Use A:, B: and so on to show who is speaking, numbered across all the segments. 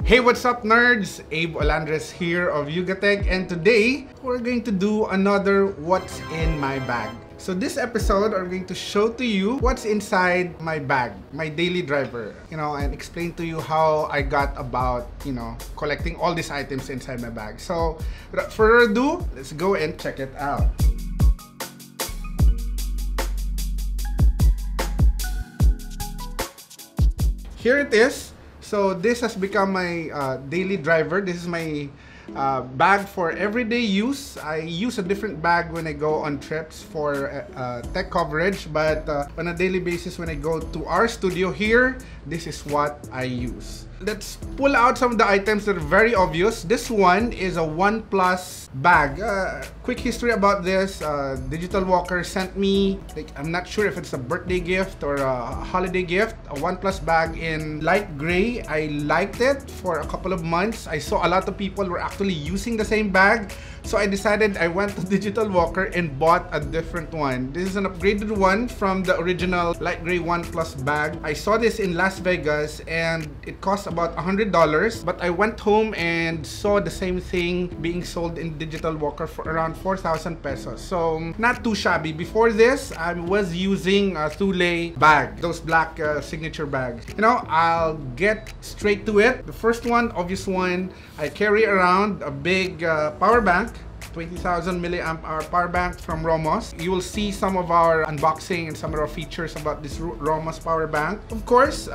A: Hey, what's up nerds? Abe Olandres here of YugaTech, and today we're going to do another what's in my bag. So this episode I'm going to show to you what's inside my bag, my daily driver, and explain to you how I got about, collecting all these items inside my bag. So without further ado, let's go and check it out. Here it is. So this has become my daily driver. This is my bag for everyday use. I use a different bag when I go on trips for tech coverage, but on a daily basis when I go to our studio here, this is what I use. Let's pull out some of the items that are very obvious. This one is a OnePlus bag. Quick history about this. Digital Walker sent me, I'm not sure if it's a birthday gift or a holiday gift, a OnePlus bag in light gray. I liked it for a couple of months. I saw a lot of people were actually using the same bag. So I decided I went to Digital Walker and bought a different one. This is an upgraded one from the original light gray OnePlus bag. I saw this in Las Vegas and it cost about $100, but I went home and saw the same thing being sold in Digital Walker for around 4,000 pesos. So not too shabby. Before this, I was using a Thule bag, those black signature bags. I'll get straight to it. The first one, obvious one, I carry around a big power bank. 20,000 milliamp hour power bank from Romos. You will see some of our unboxing and some of our features about this Romos power bank. Of course,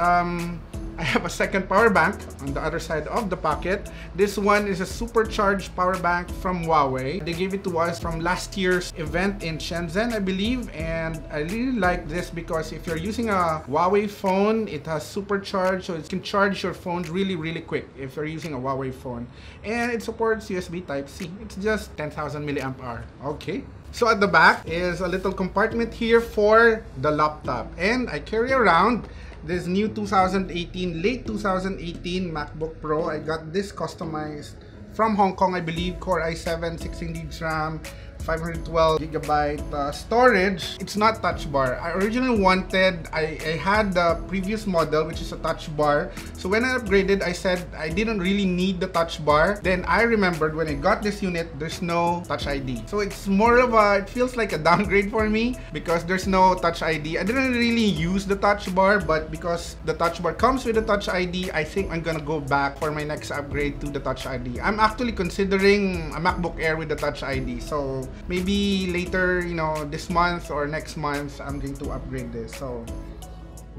A: I have a second power bank on the other side of the pocket. This one is a supercharged power bank from Huawei. They gave it to us from last year's event in Shenzhen, I believe, and I really like this because if you're using a Huawei phone, it has supercharged, so it can charge your phone really, really quick if you're using a Huawei phone. And it supports USB Type-C. It's just 10,000 milliamp hour. Okay. So at the back is a little compartment here for the laptop. And I carry around this new 2018, late 2018 MacBook Pro. I got this customized from Hong Kong, I believe. Core i7, 16 GB RAM, 512 GB storage. It's not touch bar. I originally wanted, I had the previous model, which is a touch bar. So when I upgraded, I said I didn't really need the touch bar. Then I remembered when I got this unit, there's no touch ID. So it's more of a, it feels like a downgrade for me because there's no touch ID. I didn't really use the touch bar, but because the touch bar comes with the touch ID, I think I'm gonna go back for my next upgrade to the touch ID. I'm actually considering a MacBook Air with the touch ID. So maybe later, this month or next month, I'm going to upgrade this. So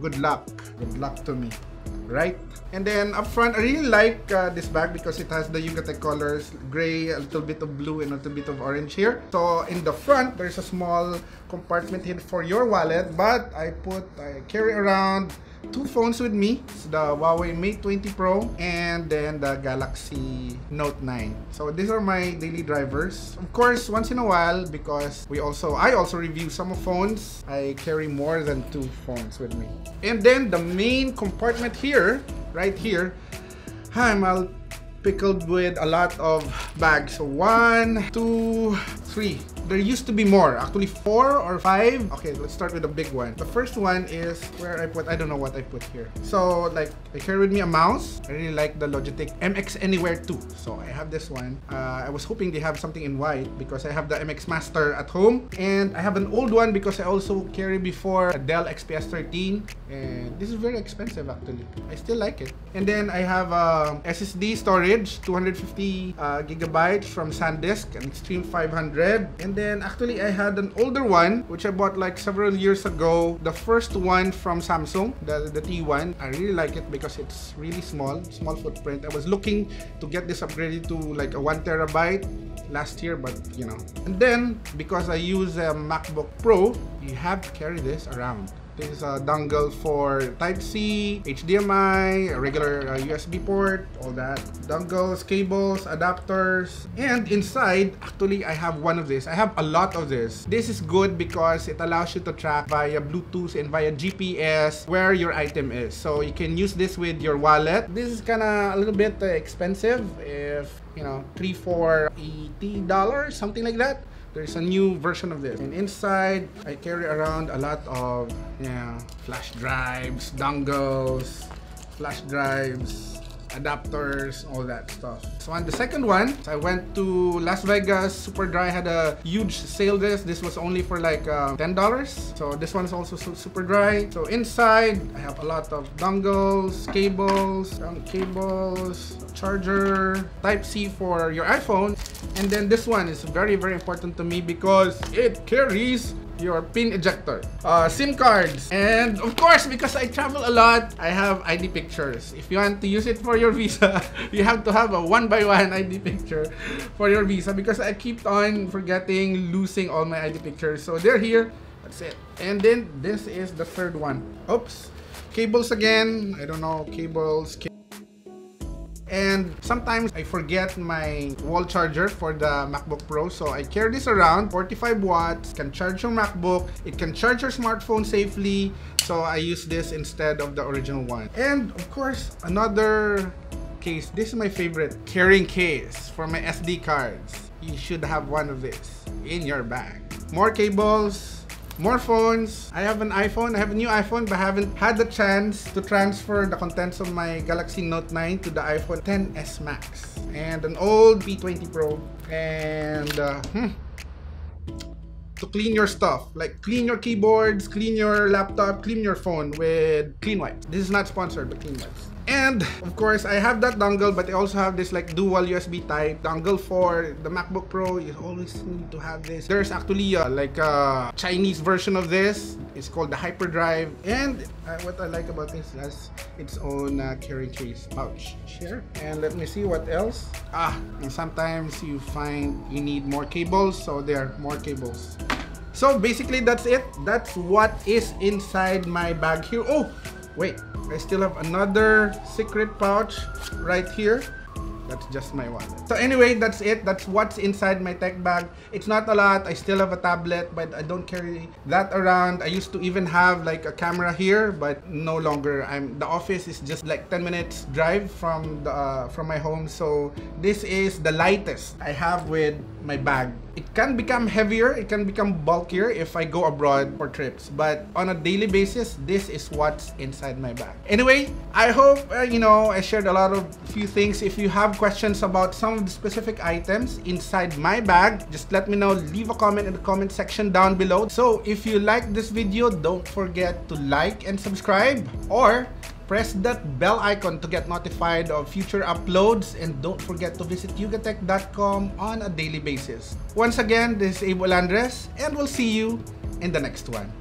A: good luck. Good luck to me. Right? And then up front, I really like this bag because it has the YugaTech colors, gray, a little bit of blue, and a little bit of orange here. So in the front, there's a small compartment here for your wallet, but I carry around two phones with me. It's the Huawei Mate 20 Pro and then the Galaxy Note 9. So these are my daily drivers. Of course, once in a while, because I also review some phones, I carry more than two phones with me. And then the main compartment here, right here, I'm all pickled with a lot of bags. So 1, 2, 3. There used to be more, actually 4 or 5. Okay, let's start with the big one. The first one is where I don't know what I put here. So I carry with me a mouse. I really like the Logitech MX Anywhere 2. So I have this one. I was hoping they have something in white because I have the MX Master at home. And I have an old one because I also carry before a Dell XPS 13. And this is very expensive actually. I still like it. And then I have SSD storage, 250 gigabytes from SanDisk, an Extreme 500. And then actually I had an older one which I bought like several years ago. The first one from Samsung, the T1. I really like it because it's really small footprint. I was looking to get this upgraded to like a 1 terabyte last year, but And then because I use a MacBook Pro, you have to carry this around. This is a dongle for Type-C, HDMI, a regular USB port, all that. Dongles, cables, adapters. And inside, actually, I have one of this. I have a lot of this. This is good because it allows you to track via Bluetooth and via GPS where your item is. So you can use this with your wallet. This is kind of a little bit expensive, if $3-4 $80, something like that. There's a new version of this. And inside, I carry around a lot of flash drives, dongles, flash drives, adapters, all that stuff. So on the second one, I went to Las Vegas. Super Dry had a huge sale. This was only for like $10. So this one is also Super Dry. So inside, I have a lot of dongles, cables, charger, Type-C for your iPhone. And then this one is very, very important to me because it carries your pin ejector, SIM cards, and of course, because I travel a lot, I have ID pictures. If you want to use it for your visa, you have to have a 1x1 ID picture for your visa because I keep on forgetting, losing all my ID pictures. So they're here. That's it. And then this is the third one. Oops. Cables again. I don't know. Cables. And sometimes I forget my wall charger for the MacBook Pro, so I carry this around. 45 watts, can charge your MacBook, it can charge your smartphone safely, so I use this instead of the original one. And of course, another case. This is my favorite carrying case for my SD cards. You should have one of this in your bag. More cables, more phones. I have an iPhone. I have a new iPhone, but I haven't had the chance to transfer the contents of my Galaxy Note 9 to the iPhone XS Max. And an old P20 Pro. And to clean your stuff, like clean your keyboards, clean your laptop, clean your phone with Clean Wipes. This is not sponsored, but Clean Wipes. And of course, I have that dongle, but I also have this like dual USB type dongle for the MacBook Pro. You always need to have this. There's actually like a Chinese version of this. It's called the Hyperdrive. And what I like about this is its own carry case pouch here. And let me see what else. And sometimes you find you need more cables, so there are more cables. So basically, that's it. That's what is inside my bag here. Oh, wait. I still have another secret pouch right here. That's just my wallet. So anyway, that's it. That's what's inside my tech bag. It's not a lot. I still have a tablet, but I don't carry that around. I used to even have like a camera here, but no longer. The office is just like 10 minutes drive from my home. So this is the lightest I have with my bag. It can become heavier, it can become bulkier if I go abroad for trips, but on a daily basis, this is what's inside my bag. Anyway, I hope I shared a few things. If you have questions about some of the specific items inside my bag, just let me know. Leave a comment in the comment section down below. So if you like this video, don't forget to like and subscribe, or press that bell icon to get notified of future uploads, and don't forget to visit YugaTech.com on a daily basis. Once again, this is Abe Olandres, and we'll see you in the next one.